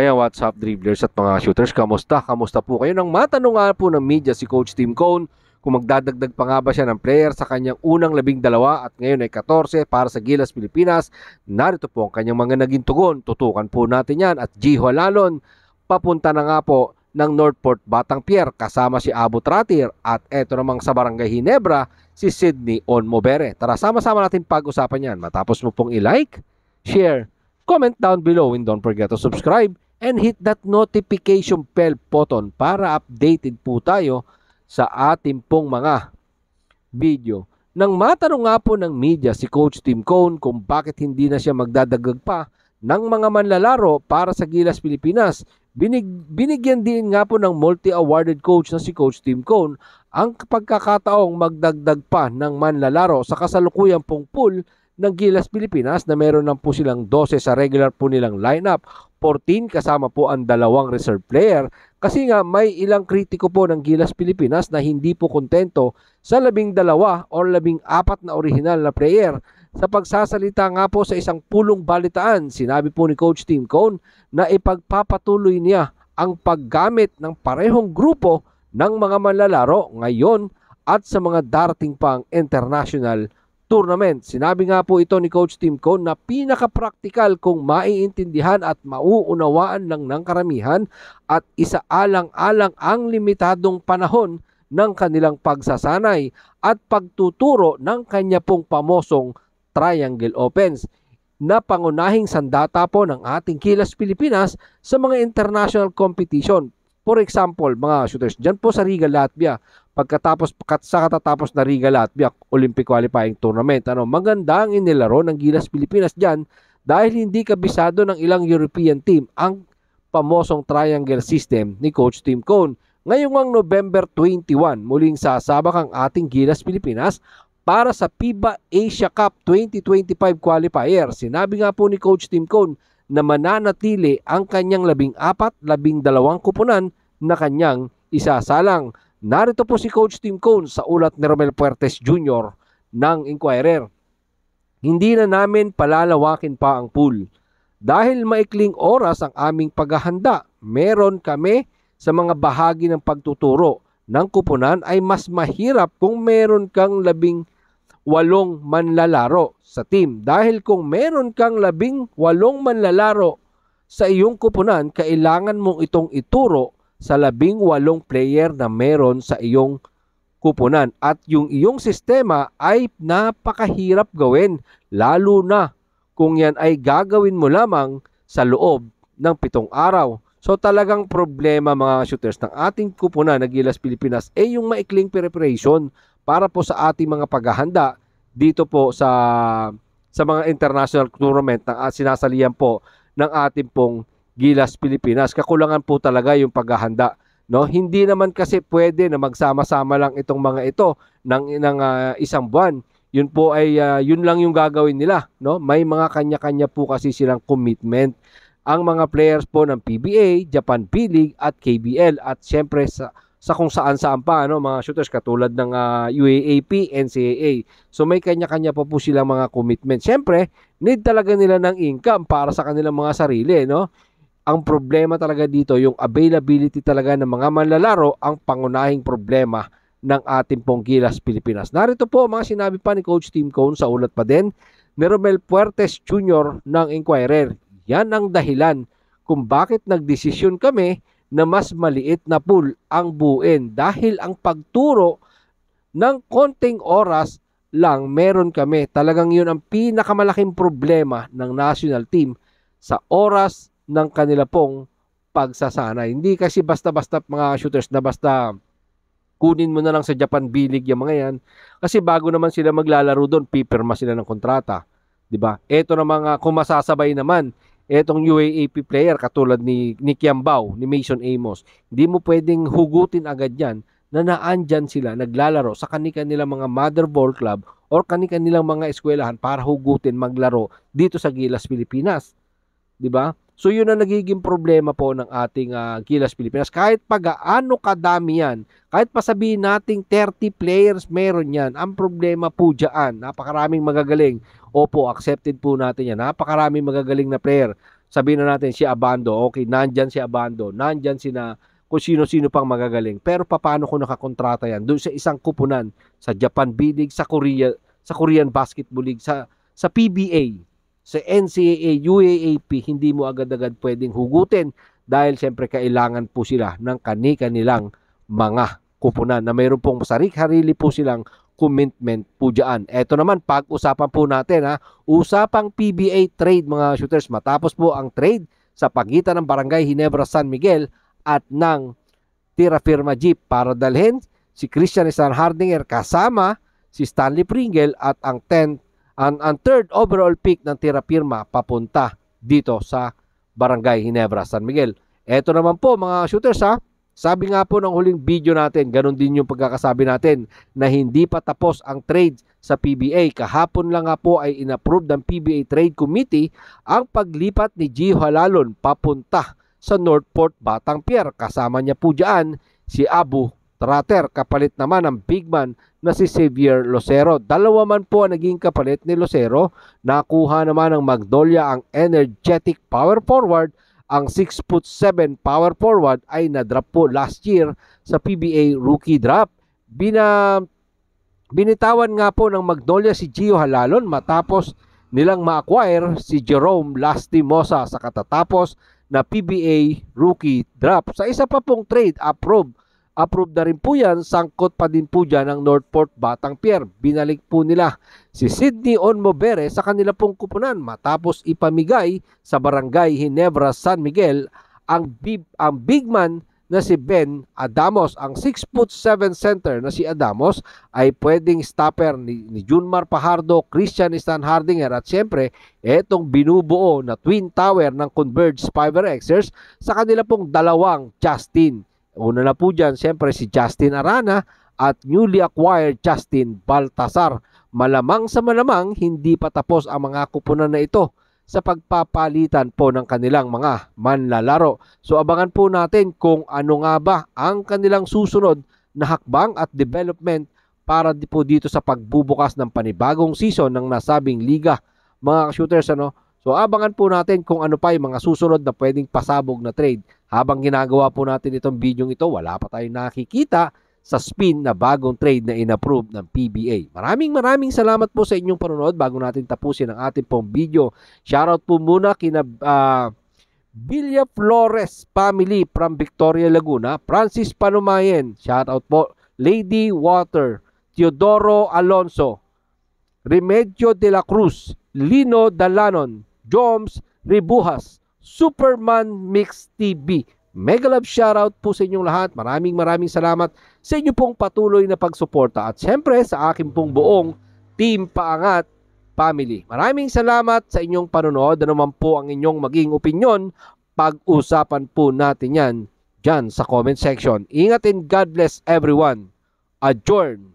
Kaya what's up, dribblers at mga shooters, kamusta? Kamusta po kayo? Nang matanong nga po ng media si Coach Tim Cone kung magdadagdag pa nga ba siya ng player sa kanyang unang 12 at ngayon ay 14 para sa Gilas Pilipinas. Narito po ang kanyang mga naging tugon. Tutukan po natin yan. At Jiho Lalon, papunta na nga po ng Northport Batang Pier kasama si Abu Tratir at eto namang sa Barangay Ginebra si Sydney Onmovere. Tara, sama-sama natin pag-usapan yan. Matapos mo pong i-like, share, comment down below and don't forget to subscribe and hit that notification bell button para updated po tayo sa ating pong mga video. Nang matanong nga po ng media si Coach Tim Cone kung bakit hindi na siya magdadagdag pa ng mga manlalaro para sa Gilas Pilipinas, binigyan din nga po ng multi-awarded coach na si Coach Tim Cone ang pagkakataong magdagdag pa ng manlalaro sa kasalukuyang pong pool ng Gilas Pilipinas na meron lang po silang 12 sa regular po nilang lineup, 14 kasama po ang dalawang reserve player kasi nga may ilang kritiko po ng Gilas Pilipinas na hindi po kontento sa 12 o 14 na original na player. Sa pagsasalita nga po sa isang pulong balitaan, sinabi po ni Coach Tim Cone na ipagpapatuloy niya ang paggamit ng parehong grupo ng mga manlalaro ngayon at sa mga darating pang international tournament. Sinabi nga po ito ni Coach Tim Cone na pinaka-practical kung maiintindihan at mauunawaan lang ng karamihan at isaalang-alang ang limitadong panahon ng kanilang pagsasanay at pagtuturo ng kanya pong pamosong triangle offense na pangunahing sandata po ng ating Gilas Pilipinas sa mga international competition. For example, mga shooters, dyan po sa Riga, Latvia, sa katatapos na Riga, Latvia, Olympic Qualifying Tournament, maganda ang inilaro ng Gilas Pilipinas dyan dahil hindi kabisado ng ilang European team ang pamosong triangle system ni Coach Tim Cone. Ngayong November 21, muling sasabak ang ating Gilas Pilipinas para sa FIBA Asia Cup 2025 qualifier. Sinabi nga po ni Coach Tim Cone na mananatili ang kanyang 14, 12 kupunan na kanyang isasalang. Narito po si Coach Tim Cone sa ulat ni Romel Puertes Jr. ng Inquirer. Hindi na namin palalawakin pa ang pool. Dahil maikling oras ang aming paghahanda, meron kami sa mga bahagi ng pagtuturo ng kupunan ay mas mahirap kung meron kang 18 manlalaro sa team. Dahil kung meron kang 18 manlalaro sa iyong kupunan, kailangan mong itong ituro sa 18 player na meron sa iyong kupunan. At yung iyong sistema ay napakahirap gawin, lalo na kung yan ay gagawin mo lamang sa loob ng 7 araw. So talagang problema mga shooters ng ating kupunan na Gilas Pilipinas ay yung maikling preparation para po sa ating mga paghahanda dito po sa mga international tournament na sinasalihan po ng ating pong Gilas Pilipinas. Kakulangan po talaga yung paghahanda, no? Hindi naman kasi pwede na magsama-sama lang itong mga ito ng isang buwan. Yun po ay yun lang yung gagawin nila, no? May mga kanya-kanya po kasi silang commitment ang mga players po ng PBA, Japan P-League at KBL at syempre sa kung saan-saan pa, mga shooters katulad ng UAAP, NCAA. So may kanya-kanya pa po silang mga commitment. Syempre, need talaga nila ng income para sa kanilang mga sarili, no? Ang problema talaga dito, yung availability talaga ng mga manlalaro ang pangunahing problema ng ating pong Gilas Pilipinas. Narito po mga sinabi pa ni Coach Tim Cone sa ulat pa din ni Romel Puertes Jr. ng Inquirer. Yan ang dahilan kung bakit nagdesisyon kami na mas maliit na pool ang buuin dahil ang pagturo ng konting oras lang meron kami. Talagang yun ang pinakamalaking problema ng national team sa oras ng kanila pong pagsasanay. Hindi kasi basta-basta mga shooters na basta kunin mo na lang sa Japan B-League yung mga yan. Kasi bago naman sila maglalaro doon, pipirma sila ng kontrata. Diba? Ito na mga, kung masasabay naman, etong UAAP player katulad ni Kiambao, ni Mason Amos, hindi mo pwedeng hugutin agad yan na naandyan sila, naglalaro sa kanilang mga mother ball club or kanilang mga eskwelahan para hugutin maglaro dito sa Gilas Pilipinas. Diba? So yun ang nagiging problema po ng ating Gilas Pilipinas. Kahit pag-aano kadami yan, kahit pasabihin nating 30 players meron yan, ang problema po dyan, napakaraming magagaling. Opo, accepted po natin yan. Napakaraming magagaling na player. sabihin na natin si Abando, okay, nandyan si Abando, nandyan kung sino-sino pang magagaling. Pero paano kung nakakontrata yan doon sa isang kupunan, sa Japan B-League, sa Korean Basketball League, sa PBA, sa NCAA, UAAP, hindi mo agad-agad pwedeng hugutin dahil siyempre kailangan po sila ng kani-kanilang mga kupunan na mayroon pong sarili po silang commitment po dyan. Eto naman, pag-usapan po natin usapang PBA trade mga shooters. Matapos po ang trade sa pagitan ng Barangay Ginebra San Miguel at ng Tira Firma Jeep para dalhin si Christian Standhardinger kasama si Stanley Pringle at ang third overall pick ng Tira Firma papunta dito sa Barangay Ginebra San Miguel. Eto naman po mga shooters sabi nga po ng huling video natin, ganun din yung pagkakasabi natin na hindi pa tapos ang trade sa PBA. Kahapon lang nga po ay inapprove ng PBA Trade Committee ang paglipat ni Gio Halalon papunta sa Northport Batangpier. Kasama niya po dyan si Abu Trater, kapalit naman ng big man na si Xavier Lucero. Dalawa man po ang naging kapalit ni Lucero. Nakuha naman ng Magnolia ang energetic power forward. Ang 6'7" power forward ay na-drop po last year sa PBA rookie draft. Binitawan nga po ng Magnolia si Gio Halalon matapos nilang ma-acquire si Jerome Lastimosa sa katatapos na PBA rookie draft. Sa isa pa pong trade, approved na rin po yan, sangkot pa din po dyan ng Northport Batangpier. Binalik po nila si Sidney Onmovere sa kanila pong kupunan matapos ipamigay sa Barangay Ginebra San Miguel ang big man na si Ben Adamos. Ang 6'7" center na si Adamos ay pwedeng stopper ni Junmar Pajardo, Christian Standhardinger at siyempre etong binubuo na twin tower ng Converge Fiberxers sa kanila pong dalawang Justin. Una na po dyan, siyempre si Justin Arana at newly acquired Justin Baltasar. Malamang sa malamang, hindi pa tapos ang mga kupunan na ito sa pagpapalitan po ng kanilang mga manlalaro. So abangan po natin kung ano nga ba ang kanilang susunod na hakbang at development para po dito sa pagbubukas ng panibagong season ng nasabing liga. Mga shooters, So abangan po natin kung ano pa yung mga susunod na pwedeng pasabog na trade. Habang ginagawa po natin itong video ito, wala pa tayong nakikita sa spin na bagong trade na inapprove ng PBA. Maraming salamat po sa inyong panonood. Bago natin tapusin ang ating pong video, shoutout po muna kina Villa Flores family from Victoria, Laguna, Francis Panumayen, shoutout po, Lady Water, Teodoro Alonso, Remedio de la Cruz, Lino Dalanon, Joms Ribujas, Superman Mix TV. Mega love shoutout po sa inyong lahat. Maraming salamat sa inyo pong patuloy na pagsuporta at syempre sa aking pong buong Team Paangat family. Maraming salamat sa inyong panonood. Ano man po ang inyong maging opinyon, pag-usapan po natin yan dyan sa comment section. Ingat and God bless everyone. Adjourn.